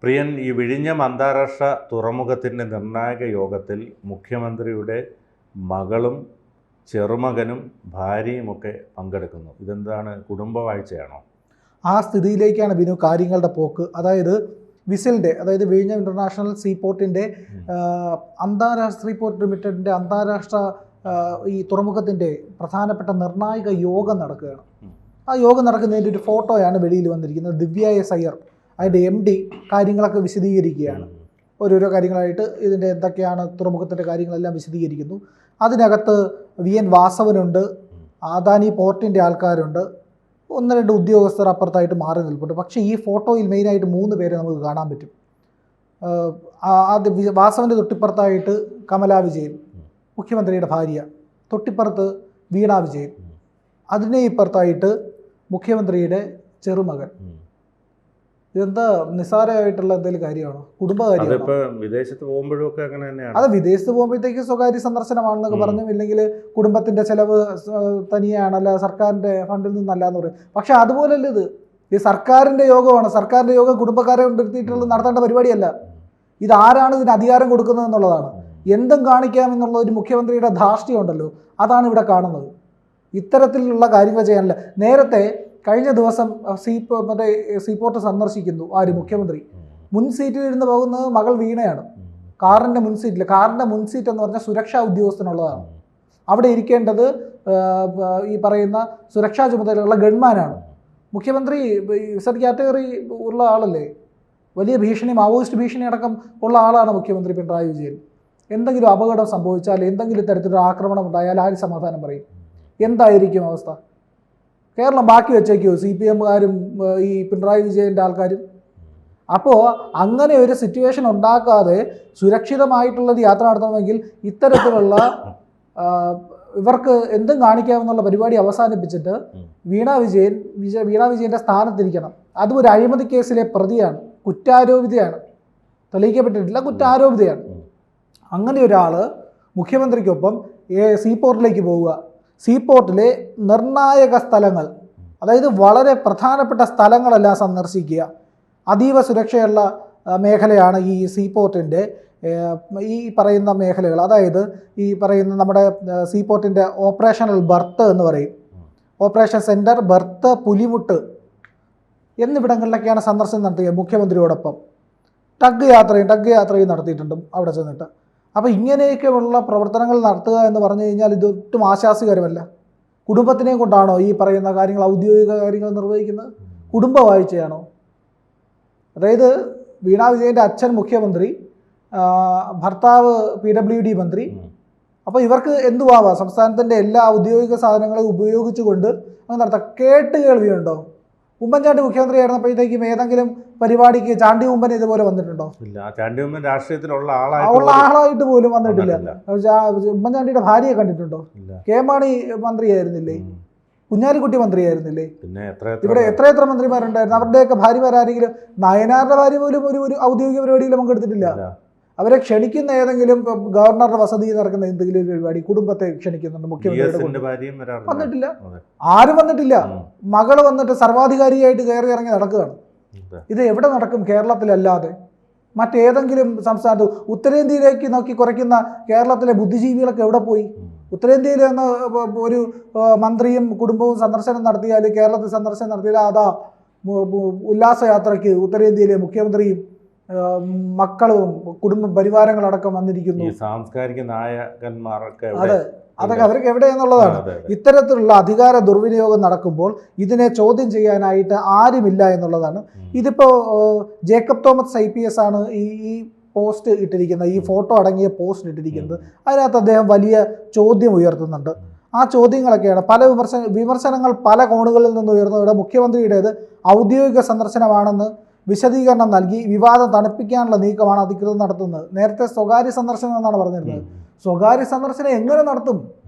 പ്രിയൻ, ഈ വിഴിഞ്ഞം അന്താരാഷ്ട്ര തുറമുഖത്തിൻ്റെ നിർണായക യോഗത്തിൽ മുഖ്യമന്ത്രിയുടെ മകളും ചെറുമകനും ഭാര്യയുമൊക്കെ പങ്കെടുക്കുന്നു. ഇതെന്താണ്, കുടുംബവാഴ്ചയാണോ? ആ സ്ഥിതിയിലേക്കാണ് ബിനു കാര്യങ്ങളുടെ പോക്ക്. അതായത് വിസിലിൻ്റെ, അതായത് വിഴിഞ്ഞം ഇൻ്റർനാഷണൽ സീപോർട്ടിൻ്റെ അന്താരാഷ്ട്ര സീപോർട്ട് ലിമിറ്റഡിൻ്റെ അന്താരാഷ്ട്ര ഈ തുറമുഖത്തിൻ്റെ പ്രധാനപ്പെട്ട നിർണായക യോഗം നടക്കുകയാണ്. ആ യോഗം നടക്കുന്നതിൻ്റെ ഒരു ഫോട്ടോയാണ് വെളിയിൽ വന്നിരിക്കുന്നത്. ദിവ്യ എസ് അയ്യർ, അതിൻ്റെ MD കാര്യങ്ങളൊക്കെ വിശദീകരിക്കുകയാണ്. ഓരോരോ കാര്യങ്ങളായിട്ട് ഇതിൻ്റെ എന്തൊക്കെയാണ് തുറമുഖത്തിൻ്റെ കാര്യങ്ങളെല്ലാം വിശദീകരിക്കുന്നു. അതിനകത്ത് VN വാസവനുണ്ട്, അദാനി പോർട്ടിൻ്റെ ആൾക്കാരുണ്ട്, 1-2 ഉദ്യോഗസ്ഥർ അപ്പുറത്തായിട്ട് മാറി നിൽപ്പുണ്ട്. പക്ഷേ ഈ ഫോട്ടോയിൽ മെയിനായിട്ട് 3 പേരെ നമുക്ക് കാണാൻ പറ്റും. ആദ്യം വാസവൻ്റെ തൊട്ടിപ്പുറത്തായിട്ട് കമലാ വിജയൻ, മുഖ്യമന്ത്രിയുടെ ഭാര്യ, തൊട്ടിപ്പുറത്ത് വീണ വിജയൻ, അതിനെ ഇപ്പുറത്തായിട്ട് മുഖ്യമന്ത്രിയുടെ ചെറുമകൻ. ഇതെന്താ നിസ്സാരമായിട്ടുള്ള എന്തെങ്കിലും കാര്യമാണോ? കുടുംബകാര്യമാണോ? വിദേശത്ത് പോകുമ്പോഴൊക്കെ അങ്ങനെ തന്നെയാണ്. അത് വിദേശത്ത് പോകുമ്പോഴത്തേക്ക് സ്വകാര്യ സന്ദർശനമാണെന്നൊക്കെ പറഞ്ഞു, ഇല്ലെങ്കിൽ കുടുംബത്തിൻ്റെ ചിലവ് തനിയാണല്ല, സർക്കാരിൻ്റെ ഫണ്ടിൽ നിന്നല്ല എന്ന് പറയും. പക്ഷെ അതുപോലല്ല ഇത്. ഈ സർക്കാരിൻ്റെ യോഗമാണ്. സർക്കാരിൻ്റെ യോഗം കുടുംബക്കാരെ കൊണ്ടിരുത്തിയിട്ടുള്ളത് നടത്തേണ്ട പരിപാടിയല്ല. ഇതാരാണ് ഇതിന് അധികാരം കൊടുക്കുന്നത് എന്നുള്ളതാണ്. എന്തും കാണിക്കാമെന്നുള്ള ഒരു മുഖ്യമന്ത്രിയുടെ ധാർഷ്ട്യമുണ്ടല്ലോ, അതാണ് ഇവിടെ കാണുന്നത്. ഇത്തരത്തിലുള്ള കാര്യങ്ങൾ ചെയ്യാനില്ല. നേരത്തെ കഴിഞ്ഞ ദിവസം സീപോർട്ട് സന്ദർശിക്കുന്നു ആര്? മുഖ്യമന്ത്രി. മുൻ സീറ്റിൽ ഇരുന്ന് പോകുന്നത് മകൾ വീണയാണ്. കാറിൻ്റെ മുൻ സീറ്റിൽ. കാറിൻ്റെ മുൻ സീറ്റ് എന്ന് പറഞ്ഞാൽ സുരക്ഷാ ഉദ്യോഗസ്ഥനുള്ളതാണ്. അവിടെ ഇരിക്കേണ്ടത് ഈ പറയുന്ന സുരക്ഷാ ചുമതലയുള്ള ഗൺമാനാണ്. മുഖ്യമന്ത്രി സെറ്റ് കാറ്റഗറി ഉള്ള ആളല്ലേ, വലിയ ഭീഷണി, മാവോയിസ്റ്റ് ഭീഷണി അടക്കം ഉള്ള ആളാണ് മുഖ്യമന്ത്രി പിണറായി വിജയൻ. എന്തെങ്കിലും അപകടം സംഭവിച്ചാൽ, എന്തെങ്കിലും തരത്തിലൊരു ആക്രമണം ഉണ്ടായാൽ ആര് സമാധാനം പറയും? എന്തായിരിക്കും അവസ്ഥ? കേരളം ബാക്കി വെച്ചേക്കോ CPM-കാരും ഈ പിണറായി വിജയൻ്റെ ആൾക്കാരും? അപ്പോൾ അങ്ങനെ ഒരു സിറ്റുവേഷൻ ഉണ്ടാക്കാതെ സുരക്ഷിതമായിട്ടുള്ളത് യാത്ര നടത്തണമെങ്കിൽ ഇത്തരത്തിലുള്ള ഇവർക്ക് എന്തും കാണിക്കാമെന്നുള്ള പരിപാടി അവസാനിപ്പിച്ചിട്ട് വീണ വിജയൻ്റെ സ്ഥാനത്തിരിക്കണം. അതും ഒരു അഴിമതി കേസിലെ പ്രതിയാണ്, കുറ്റാരോപിതയാണ്, തെളിയിക്കപ്പെട്ടിട്ടില്ല, കുറ്റാരോപിതയാണ്. അങ്ങനെ ഒരാൾ മുഖ്യമന്ത്രിക്കൊപ്പം സീപോർട്ടിലേക്ക് പോവുക, സീപോർട്ടിലെ നിർണായക സ്ഥലങ്ങൾ, അതായത് വളരെ പ്രധാനപ്പെട്ട സ്ഥലങ്ങളെല്ലാം സന്ദർശിക്കുക. അതീവ സുരക്ഷയുള്ള മേഖലയാണ് ഈ സീപോർട്ടിൻ്റെ ഈ പറയുന്ന മേഖലകൾ. അതായത് ഈ പറയുന്ന നമ്മുടെ സീപോർട്ടിൻ്റെ ഓപ്പറേഷണൽ ബർത്ത് എന്ന് പറയും, ഓപ്പറേഷൻ സെൻറ്റർ, ബർത്ത്, പുലിമുട്ട് എന്നിവിടങ്ങളിലൊക്കെയാണ് സന്ദർശനം നടത്തിയത് മുഖ്യമന്ത്രിയോടൊപ്പം. ടഗ് യാത്രയും നടത്തിയിട്ടുണ്ട് അവിടെ ചെന്നിട്ട്. അപ്പോൾ ഇങ്ങനെയൊക്കെയുള്ള പ്രവർത്തനങ്ങൾ നടത്തുക എന്ന് പറഞ്ഞു കഴിഞ്ഞാൽ ഇതൊട്ടും ആശാസ്യകരമല്ല. കുടുംബത്തിനെ കൊണ്ടാണോ ഈ പറയുന്ന കാര്യങ്ങൾ, ഔദ്യോഗിക കാര്യങ്ങൾ നിർവഹിക്കുന്നത്? കുടുംബവാഴ്ചയാണോ? അതായത് വീണ വിജയൻ്റെ അച്ഛൻ മുഖ്യമന്ത്രി, ഭർത്താവ് PWD മന്ത്രി. അപ്പോൾ ഇവർക്ക് എന്തുവാവാം? സംസ്ഥാനത്തിൻ്റെ എല്ലാ ഔദ്യോഗിക സാധനങ്ങളും ഉപയോഗിച്ചുകൊണ്ട് അങ്ങനെ നടത്താം. കേട്ടുകേൾവിയുണ്ടോ? ഉമ്മൻചാണ്ടി മുഖ്യമന്ത്രിയായിരുന്നപ്പോഴത്തേക്കും ഏതെങ്കിലും പരിപാടിക്ക് ചാണ്ടി ഉമ്മൻ ഇതുപോലെ വന്നിട്ടുണ്ടോ? ഇല്ല. ചാണ്ടി ഉമ്മൻ രാഷ്ട്രീയത്തിലുള്ള ആളായിട്ട് പോലും വന്നിട്ടില്ല. ഉമ്മൻചാണ്ടിയുടെ ഭാര്യയെ കണ്ടിട്ടുണ്ടോ? കെ മാണി മന്ത്രിയായിരുന്നില്ലേ? കുഞ്ഞാലിക്കുട്ടി മന്ത്രിയായിരുന്നില്ലേ? ഇവിടെ എത്ര മന്ത്രിമാരുണ്ടായിരുന്നു? അവരുടെയൊക്കെ ഭാര്യമാരാരെങ്കിലും? നയനാറിന്റെ ഭാര്യ പോലും ഒരു ഔദ്യോഗിക പരിപാടിയിലും പങ്കെടുത്തിട്ടില്ല. അവരെ ക്ഷണിക്കുന്ന ഏതെങ്കിലും ഗവർണറുടെ വസതിയിൽ നടക്കുന്ന എന്തെങ്കിലും ഒരു പരിപാടി കുടുംബത്തെ ക്ഷണിക്കുന്നുണ്ട് മുഖ്യമന്ത്രിയുടെ? വന്നിട്ടില്ല, ആരും വന്നിട്ടില്ല. മകള് വന്നിട്ട് സർവാധികാരിയായിട്ട് കയറി ഇറങ്ങി നടക്കുകയാണ്. ഇത് എവിടെ നടക്കും? കേരളത്തിലല്ലാതെ മറ്റേതെങ്കിലും സംസ്ഥാനത്ത്? ഉത്തരേന്ത്യയിലേക്ക് നോക്കി കുറയ്ക്കുന്ന കേരളത്തിലെ ബുദ്ധിജീവികളൊക്കെ എവിടെ പോയി? ഉത്തരേന്ത്യയിൽ നിന്ന് ഒരു മന്ത്രിയും കുടുംബവും സന്ദർശനം നടത്തിയാൽ, കേരളത്തിൽ സന്ദർശനം നടത്തിയാൽ അതാ ഉല്ലാസയാത്രയ്ക്ക് ഉത്തരേന്ത്യയിലെ മുഖ്യമന്ത്രിയും മക്കളും കുടുംബ പരിവാരങ്ങളടക്കം വന്നിരിക്കുന്നു. സാംസ്കാരിക നായകന്മാരൊക്കെ അതൊക്കെ അവർക്ക് എവിടെയെന്നുള്ളതാണ്. ഇത്തരത്തിലുള്ള അധികാര ദുർവിനിയോഗം നടക്കുമ്പോൾ ഇതിനെ ചോദ്യം ചെയ്യാനായിട്ട് ആരുമില്ല എന്നുള്ളതാണ്. ഇതിപ്പോൾ ജേക്കബ് തോമസ് IPS ആണ് ഈ പോസ്റ്റ് ഇട്ടിരിക്കുന്നത്, ഈ ഫോട്ടോ അടങ്ങിയ പോസ്റ്റ് ഇട്ടിരിക്കുന്നത്. അതിനകത്ത് അദ്ദേഹം വലിയ ചോദ്യം ഉയർത്തുന്നുണ്ട്. ആ ചോദ്യങ്ങളൊക്കെയാണ് പല വിമർശനങ്ങൾ പല കോണുകളിൽ നിന്ന് ഉയർന്നതോടെ മുഖ്യമന്ത്രിയുടേത് ഔദ്യോഗിക സന്ദർശനമാണെന്ന് വിശദീകരണം നൽകി വിവാദം തണുപ്പിക്കാനുള്ള നീക്കമാണ് അധികൃതർ നടത്തുന്നത്. നേരത്തെ സ്വകാര്യ സന്ദർശനം എന്നാണ് പറഞ്ഞിരുന്നത്. സ്വകാര്യ സന്ദർശനം എങ്ങനെ നടത്തും?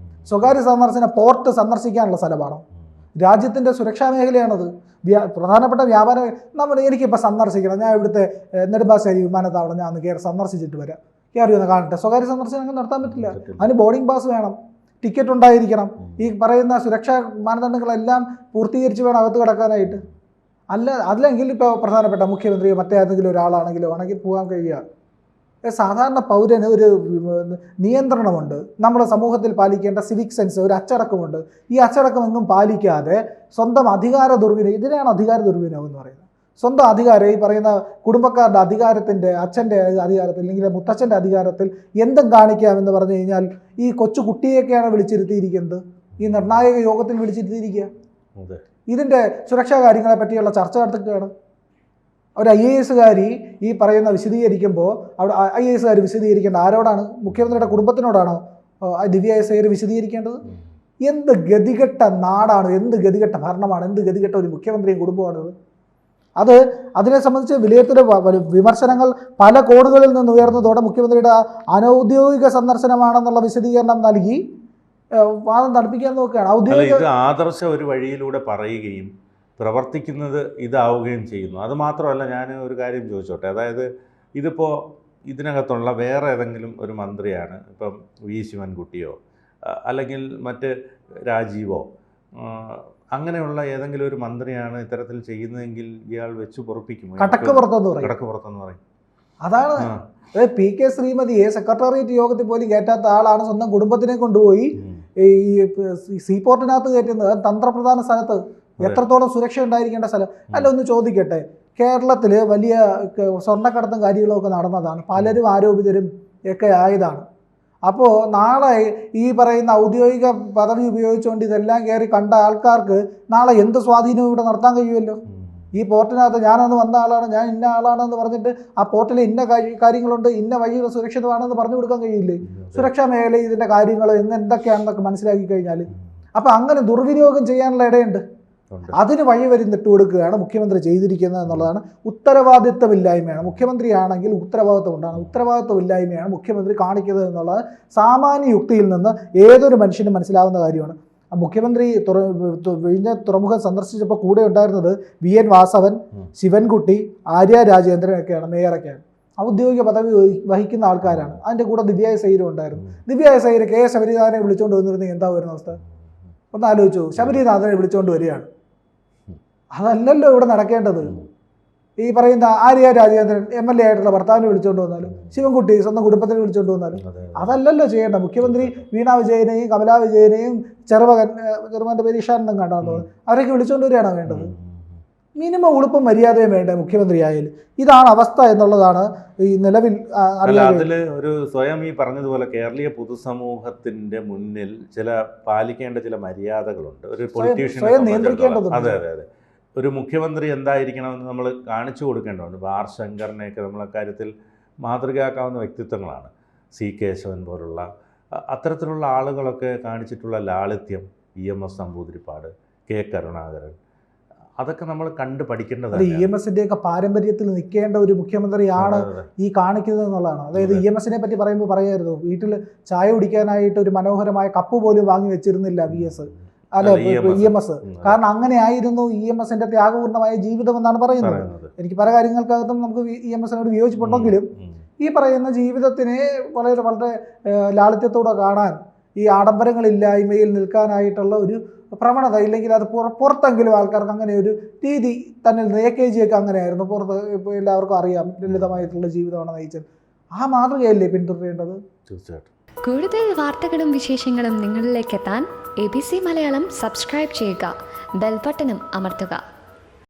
സ്വകാര്യ സന്ദർശനം പോർട്ട് സന്ദർശിക്കാനുള്ള സ്ഥലമാണോ? രാജ്യത്തിൻ്റെ സുരക്ഷാ മേഖലയാണത്. പ്രധാനപ്പെട്ട വ്യാപാരം. എനിക്കിപ്പോൾ സന്ദർശിക്കണം, ഞാൻ ഇവിടുത്തെ നെടുമ്പാശ്ശേരി വിമാനത്താവളം ഞാൻ ഒന്ന് കയറി സന്ദർശിച്ചിട്ട് വരാം, കയറി ഒന്ന് കാണട്ടെ. സ്വകാര്യ സന്ദർശനം അങ്ങനെ നടത്താൻ പറ്റില്ല. അതിന് ബോർഡിംഗ് പാസ് വേണം, ടിക്കറ്റ് ഉണ്ടായിരിക്കണം, ഈ പറയുന്ന സുരക്ഷാ മാനദണ്ഡങ്ങളെല്ലാം പൂർത്തീകരിച്ച് വേണം അകത്ത് കിടക്കാനായിട്ട്. അല്ലെങ്കിൽ ഇപ്പോൾ പ്രധാനപ്പെട്ട മുഖ്യമന്ത്രിയോ മറ്റേതെങ്കിലും ഒരാളാണെങ്കിലോ ആണെങ്കിൽ പോകാൻ കഴിയുക. സാധാരണ പൗരന് ഒരു നിയന്ത്രണമുണ്ട്, നമ്മുടെ സമൂഹത്തിൽ പാലിക്കേണ്ട സിവിക് സെൻസ്, ഒരു അച്ചടക്കമുണ്ട്. ഈ അച്ചടക്കം എങ്ങും പാലിക്കാതെ സ്വന്തം അധികാര ദുർവിനിയോഗം, ഇതിനെയാണ് അധികാര ദുർവിനിയോഗം എന്ന് പറയുന്നത്. സ്വന്തം അധികാരം, ഈ പറയുന്ന കുടുംബക്കാരുടെ അധികാരത്തിൻ്റെ, അച്ഛൻ്റെ അധികാരത്തിൽ അല്ലെങ്കിൽ മുത്തച്ഛൻ്റെ അധികാരത്തിൽ എന്തും കാണിക്കാമെന്ന് പറഞ്ഞു കഴിഞ്ഞാൽ ഈ കൊച്ചു കുട്ടിയൊക്കെയാണ് വിളിച്ചിരുത്തിയിരിക്കുന്നത്, ഈ നിർണായക യോഗത്തിൽ വിളിച്ചിരുത്തിയിരിക്കുക. ഇതിൻ്റെ സുരക്ഷാ കാര്യങ്ങളെ പറ്റിയുള്ള ചർച്ച നടത്തുകയാണ്. ഒരു IAS ഈ പറയുന്ന വിശദീകരിക്കുമ്പോൾ അവിടെ IAS വിശദീകരിക്കേണ്ട ആരോടാണ്? മുഖ്യമന്ത്രിയുടെ കുടുംബത്തിനോടാണോ ദിവ്യ IAS വിശദീകരിക്കേണ്ടത്? എന്ത് ഗതികെട്ട നാടാണ്, എന്ത് ഗതികെട്ട ഭരണമാണ്, എന്ത് ഗതികെട്ട ഒരു മുഖ്യമന്ത്രിയും കുടുംബമാണിത്. അതിനെ സംബന്ധിച്ച് വിലയിരുത്തൽ വിമർശനങ്ങൾ പല കോണുകളിൽ നിന്ന് ഉയർന്നതോടെ മുഖ്യമന്ത്രിയുടെ അനൗദ്യോഗിക സന്ദർശനമാണെന്നുള്ള വിശദീകരണം നൽകി വാദം തടുപ്പിക്കാൻ നോക്കുകയാണ്. ഇത് ആദർശ ഒരു വഴിയിലൂടെ പറയുകയും പ്രവർത്തിക്കുന്നത് ഇതാവുകയും ചെയ്യുന്നു. അതുമാത്രമല്ല, ഞാൻ ഒരു കാര്യം ചോദിച്ചോട്ടെ, അതായത് ഇതിപ്പോൾ ഇതിനകത്തുള്ള വേറെ ഏതെങ്കിലും ഒരു മന്ത്രിയാണ്, ഇപ്പം വി ശിവൻകുട്ടിയോ അല്ലെങ്കിൽ മറ്റ് രാജീവോ അങ്ങനെയുള്ള ഏതെങ്കിലും ഒരു മന്ത്രിയാണ് ഇത്തരത്തിൽ ചെയ്യുന്നതെങ്കിൽ ഇയാൾ വെച്ച് പൊറപ്പിക്കുമോ? കടക്ക് പുറത്തെന്ന് പറയും. അതാണ് PK ശ്രീമതിയെ സെക്രട്ടേറിയറ്റ് യോഗത്തിൽ പോലും കയറ്റാത്ത ആളാണ് സ്വന്തം കുടുംബത്തിനെ കൊണ്ടുപോയി ഈ സീപോർട്ടിനകത്ത് കയറ്റുന്നത്. തന്ത്രപ്രധാന സ്ഥലത്ത് എത്രത്തോളം സുരക്ഷ ഉണ്ടായിരിക്കേണ്ട സ്ഥലം അല്ല. ഒന്ന് ചോദിക്കട്ടെ, കേരളത്തിൽ വലിയ സ്വർണ്ണക്കടത്തും കാര്യങ്ങളൊക്കെ നടന്നതാണ്, പലരും ആരോപിതരും ഒക്കെ ആയതാണ്. അപ്പോൾ നാളെ ഈ പറയുന്ന ഔദ്യോഗിക പദവി ഉപയോഗിച്ചുകൊണ്ട് ഇതെല്ലാം കയറി കണ്ട ആൾക്കാർക്ക് നാളെ എന്ത് സ്വാധീനവും ഇവിടെ നടത്താൻ കഴിയുമല്ലോ. ഈ പോർട്ടിനകത്ത് ഞാനന്ന് വന്ന ആളാണ്, ഞാൻ ഇന്ന ആളാണെന്ന് പറഞ്ഞിട്ട് ആ പോർട്ടിൽ ഇന്ന കാര്യങ്ങളുണ്ട്, ഇന്ന വഴികൾ സുരക്ഷിതമാണെന്ന് പറഞ്ഞു കൊടുക്കാൻ കഴിയില്ലേ? സുരക്ഷാ മേഖലയിൽ ഇതിൻ്റെ കാര്യങ്ങൾ എന്തൊക്കെയാണെന്നൊക്കെ മനസ്സിലാക്കി കഴിഞ്ഞാൽ അപ്പോൾ അങ്ങനെ ദുർവിനിയോഗം ചെയ്യാനുള്ള ഇടയുണ്ട്. അതിന് വഴിവരുന്നിട്ട് കൊടുക്കുകയാണ് മുഖ്യമന്ത്രി ചെയ്തിരിക്കുന്നത് എന്നുള്ളതാണ്. ഉത്തരവാദിത്വമില്ലായ്മയാണ്. മുഖ്യമന്ത്രിയാണെങ്കിൽ ഉത്തരവാദിത്വം ഉണ്ടാണ്, ഉത്തരവാദിത്വമില്ലായ്മയാണ് മുഖ്യമന്ത്രി കാണിക്കുന്നത് എന്നുള്ളത് സാമാന്യ യുക്തിയിൽ നിന്ന് ഏതൊരു മനുഷ്യനും മനസ്സിലാവുന്ന കാര്യമാണ്. മുഖ്യമന്ത്രി വിഴിഞ്ഞ തുറമുഖം സന്ദർശിച്ചപ്പോൾ കൂടെ ഉണ്ടായിരുന്നത് VN വാസവൻ, ശിവൻകുട്ടി, ആര്യ രാജേന്ദ്രൻ ഒക്കെയാണ്, മേയറൊക്കെയാണ്, ഔദ്യോഗിക പദവി വഹിക്കുന്ന ആൾക്കാരാണ്. അതിൻ്റെ കൂടെ ദിവ്യ സൈരും ഉണ്ടായിരുന്നു. ദിവ്യ സൈര് KS ശബരിനാഥനെ വിളിച്ചുകൊണ്ട് വന്നിരുന്നെങ്കിൽ എന്താ വരുന്ന അവസ്ഥ ഒന്ന് ആലോചിച്ചു. ശബരിനാഥനെ വിളിച്ചുകൊണ്ട് വരികയാണ്. അതല്ലല്ലോ ഇവിടെ നടക്കേണ്ടത്. ഈ പറയുന്ന ആര്യ രാജേന്ദ്രൻ MLA ആയിട്ടുള്ള ഭർത്താവിനെ വിളിച്ചുകൊണ്ട് വന്നാലും, ശിവൻകുട്ടി സ്വന്തം കുടുംബത്തിനെ വിളിച്ചുകൊണ്ട് വന്നാലും അതല്ലല്ലോ ചെയ്യേണ്ട. മുഖ്യമന്ത്രി വീണ വിജയനെയും കമലാ വിജയനെയും ചെറുമകൻ്റെ പേര് ഇഷാൻ എന്നും കണ്ടാന്ന് തോന്നുന്നു, അവരൊക്കെ വിളിച്ചുകൊണ്ട് വരികയാണോ വേണ്ടത്? മിനിമം ഉളുപ്പും മര്യാദയും വേണ്ടേ മുഖ്യമന്ത്രി ആയാലും? ഇതാണ് അവസ്ഥ എന്നുള്ളതാണ് ഈ നിലവിൽ അതിൽ ഒരു സ്വയം ഈ പറഞ്ഞതുപോലെ കേരളീയ പൊതുസമൂഹത്തിന്റെ മുന്നിൽ ചില പാലിക്കേണ്ട ചില മര്യാദകളുണ്ട്. ഒരു പൊളിറ്റീഷ്യനെ നിയന്ത്രിക്കേണ്ടതുണ്ട്. അതെ അതെ അതെ ഒരു മുഖ്യമന്ത്രി എന്തായിരിക്കണമെന്ന് നമ്മൾ കാണിച്ചു കൊടുക്കേണ്ടതുണ്ട്. ആർ ശങ്കറിനെയൊക്കെ നമ്മൾ അക്കാര്യത്തിൽ മാതൃകയാക്കാവുന്ന വ്യക്തിത്വങ്ങളാണ്. C കേശവൻ പോലുള്ള അത്തരത്തിലുള്ള ആളുകളൊക്കെ കാണിച്ചിട്ടുള്ള ലാളിത്യം, EMS നമ്പൂതിരിപ്പാട്, K കരുണാകരൻ, അതൊക്കെ നമ്മൾ കണ്ട് പഠിക്കേണ്ടതാണ്. EMSൻ്റെയൊക്കെ പാരമ്പര്യത്തിൽ നിൽക്കേണ്ട ഒരു മുഖ്യമന്ത്രിയാണ് ഈ കാണിക്കുന്നത് എന്നുള്ളതാണ്. അതായത് EMSനെ പറ്റി പറയുമ്പോൾ പറയായിരുന്നു, വീട്ടിൽ ചായ കുടിക്കാനായിട്ട് ഒരു മനോഹരമായ കപ്പ് പോലും വാങ്ങി വെച്ചിരുന്നില്ല EMS. കാരണം അങ്ങനെ ആയിരുന്നു EMSന്റെ ത്യാഗപൂർണ്ണമായ ജീവിതം എന്നാണ് പറയുന്നത്. എനിക്ക് പല കാര്യങ്ങൾക്കകത്തും നമുക്ക് EMSനോട് വിയോജിപ്പുണ്ടെങ്കിലും ഈ പറയുന്ന ജീവിതത്തിനെ വളരെ വളരെ ലാളിത്യത്തോടെ കാണാൻ, ഈ ആഡംബരങ്ങളില്ലായ്മയിൽ നിൽക്കാനായിട്ടുള്ള ഒരു പ്രവണത, ഇല്ലെങ്കിൽ അത് പുറത്തെങ്കിലും ആൾക്കാർക്ക് അങ്ങനെ ഒരു രീതി തന്നെ. AKG ഒക്കെ അങ്ങനെയായിരുന്നു, പുറത്ത് ഇപ്പോൾ എല്ലാവർക്കും അറിയാം ലളിതമായിട്ടുള്ള ജീവിതമാണ് നയിച്ചത്. ആ മാതൃകയല്ലേ പിന്തുടരേണ്ടത്? തീർച്ചയായിട്ടും. കൂടുതൽ വാർത്തകളും വിശേഷങ്ങളും നിങ്ങളിലേക്ക് എത്താൻ ABC മലയാളം സബ്സ്ക്രൈബ് ചെയ്യുക, ബെൽ ബട്ടണും അമർത്തുക.